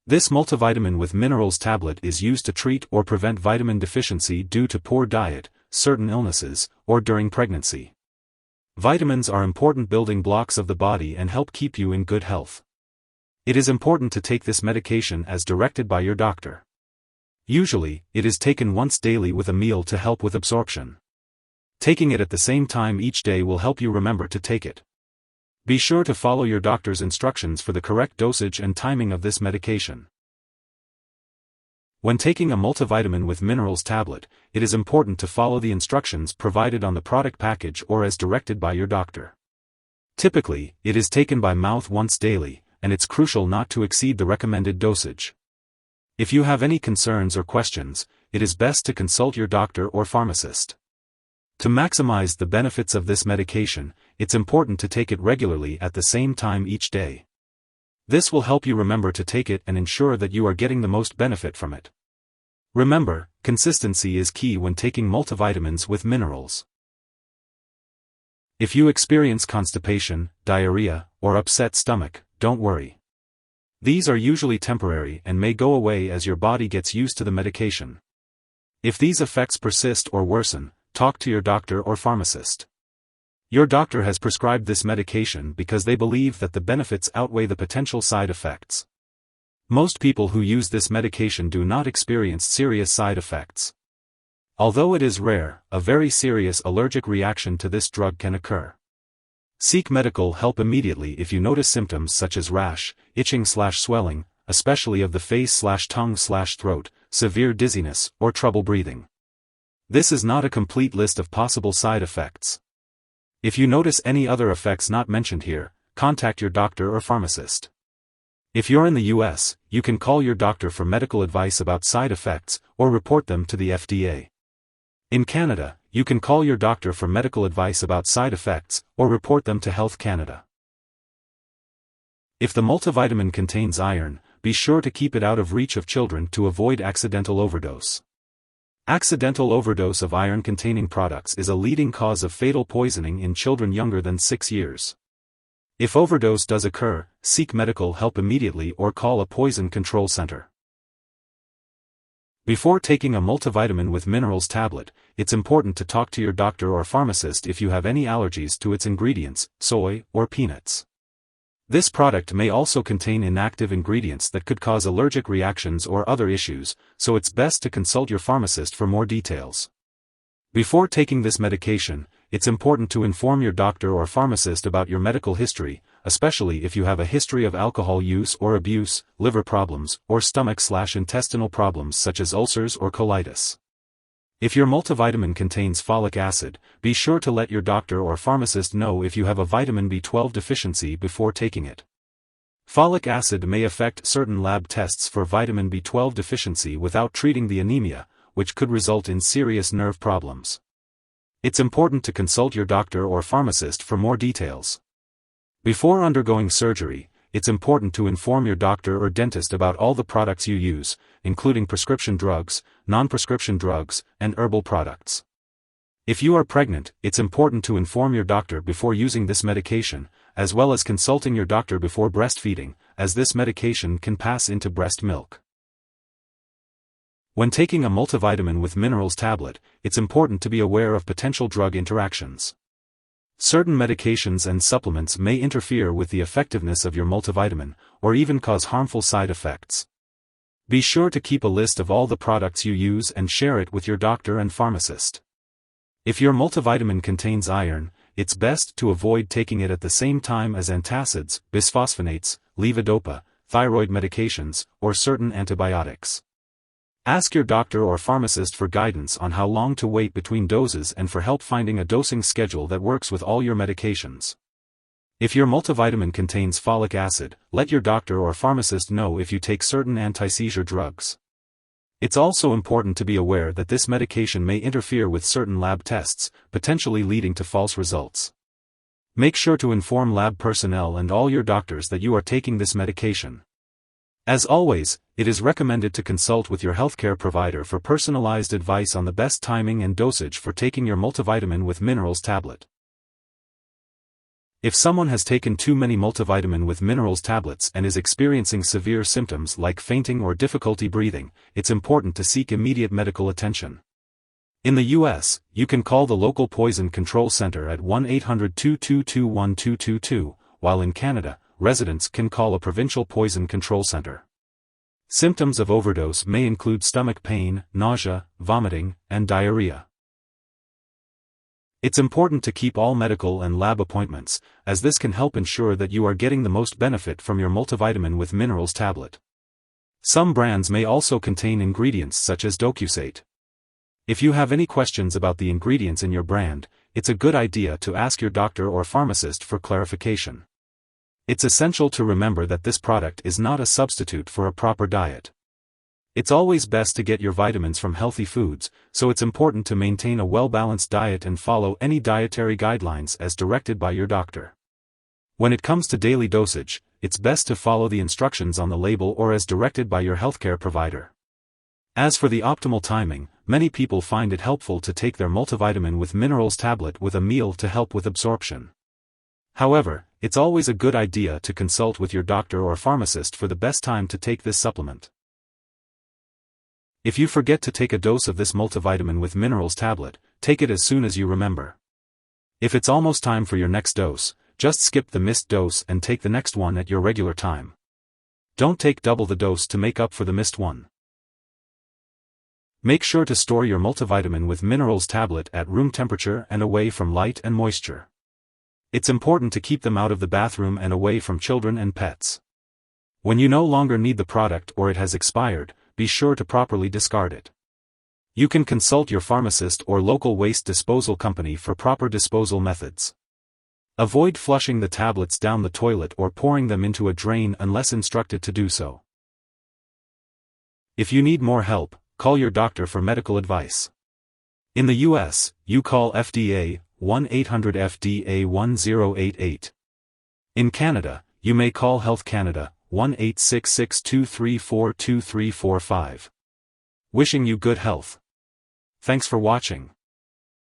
This multivitamin with minerals tablet is used to treat or prevent vitamin deficiency due to poor diet, certain illnesses, or during pregnancy. Vitamins are important building blocks of the body and help keep you in good health. It is important to take this medication as directed by your doctor. Usually, it is taken once daily with a meal to help with absorption. Taking it at the same time each day will help you remember to take it. Be sure to follow your doctor's instructions for the correct dosage and timing of this medication. When taking a multivitamin with minerals tablet, it is important to follow the instructions provided on the product package or as directed by your doctor. Typically, it is taken by mouth once daily, and it's crucial not to exceed the recommended dosage. If you have any concerns or questions, it is best to consult your doctor or pharmacist. To maximize the benefits of this medication, it's important to take it regularly at the same time each day. This will help you remember to take it and ensure that you are getting the most benefit from it. Remember, consistency is key when taking multivitamins with minerals. If you experience constipation, diarrhea, or upset stomach, don't worry. These are usually temporary and may go away as your body gets used to the medication. If these effects persist or worsen, talk to your doctor or pharmacist. Your doctor has prescribed this medication because they believe that the benefits outweigh the potential side effects. Most people who use this medication do not experience serious side effects. Although it is rare, a very serious allergic reaction to this drug can occur. Seek medical help immediately if you notice symptoms such as rash, itching/swelling, especially of the face/tongue/throat, severe dizziness, or trouble breathing. This is not a complete list of possible side effects. If you notice any other effects not mentioned here, contact your doctor or pharmacist. If you're in the US, you can call your doctor for medical advice about side effects, or report them to the FDA. In Canada, you can call your doctor for medical advice about side effects, or report them to Health Canada. If the multivitamin contains iron, be sure to keep it out of reach of children to avoid accidental overdose. Accidental overdose of iron-containing products is a leading cause of fatal poisoning in children younger than 6 years. If overdose does occur, seek medical help immediately or call a poison control center. Before taking a multivitamin with minerals tablet, it's important to talk to your doctor or pharmacist if you have any allergies to its ingredients, soy or peanuts. This product may also contain inactive ingredients that could cause allergic reactions or other issues, so it's best to consult your pharmacist for more details. Before taking this medication, it's important to inform your doctor or pharmacist about your medical history, especially if you have a history of alcohol use or abuse, liver problems, or stomach/intestinal problems such as ulcers or colitis. If your multivitamin contains folic acid, be sure to let your doctor or pharmacist know if you have a vitamin B12 deficiency before taking it. Folic acid may affect certain lab tests for vitamin B12 deficiency without treating the anemia, which could result in serious nerve problems. It's important to consult your doctor or pharmacist for more details. Before undergoing surgery, it's important to inform your doctor or dentist about all the products you use, including prescription drugs, non-prescription drugs, and herbal products. If you are pregnant, it's important to inform your doctor before using this medication, as well as consulting your doctor before breastfeeding, as this medication can pass into breast milk. When taking a multivitamin with minerals tablet, it's important to be aware of potential drug interactions. Certain medications and supplements may interfere with the effectiveness of your multivitamin, or even cause harmful side effects. Be sure to keep a list of all the products you use and share it with your doctor and pharmacist. If your multivitamin contains iron, it's best to avoid taking it at the same time as antacids, bisphosphonates, levodopa, thyroid medications, or certain antibiotics. Ask your doctor or pharmacist for guidance on how long to wait between doses and for help finding a dosing schedule that works with all your medications. If your multivitamin contains folic acid, let your doctor or pharmacist know if you take certain anti-seizure drugs. It's also important to be aware that this medication may interfere with certain lab tests, potentially leading to false results. Make sure to inform lab personnel and all your doctors that you are taking this medication. As always, it is recommended to consult with your healthcare provider for personalized advice on the best timing and dosage for taking your multivitamin with minerals tablet. If someone has taken too many multivitamin with minerals tablets and is experiencing severe symptoms like fainting or difficulty breathing, it's important to seek immediate medical attention. In the U.S., you can call the local poison control center at 1-800-222-1222, while in Canada, residents can call a provincial poison control center. Symptoms of overdose may include stomach pain, nausea, vomiting, and diarrhea. It's important to keep all medical and lab appointments, as this can help ensure that you are getting the most benefit from your multivitamin with minerals tablet. Some brands may also contain ingredients such as docusate. If you have any questions about the ingredients in your brand, it's a good idea to ask your doctor or pharmacist for clarification. It's essential to remember that this product is not a substitute for a proper diet. It's always best to get your vitamins from healthy foods, so it's important to maintain a well-balanced diet and follow any dietary guidelines as directed by your doctor. When it comes to daily dosage, it's best to follow the instructions on the label or as directed by your healthcare provider. As for the optimal timing, many people find it helpful to take their multivitamin with minerals tablet with a meal to help with absorption. However, it's always a good idea to consult with your doctor or pharmacist for the best time to take this supplement. If you forget to take a dose of this multivitamin with minerals tablet, take it as soon as you remember. If it's almost time for your next dose, just skip the missed dose and take the next one at your regular time. Don't take double the dose to make up for the missed one. Make sure to store your multivitamin with minerals tablet at room temperature and away from light and moisture. It's important to keep them out of the bathroom and away from children and pets. When you no longer need the product or it has expired, be sure to properly discard it. You can consult your pharmacist or local waste disposal company for proper disposal methods. Avoid flushing the tablets down the toilet or pouring them into a drain unless instructed to do so. If you need more help, call your doctor for medical advice. In the U.S., you call FDA 1-800-FDA-1088. In Canada, you may call Health Canada 1-866-234-2345. Wishing you good health. Thanks for watching.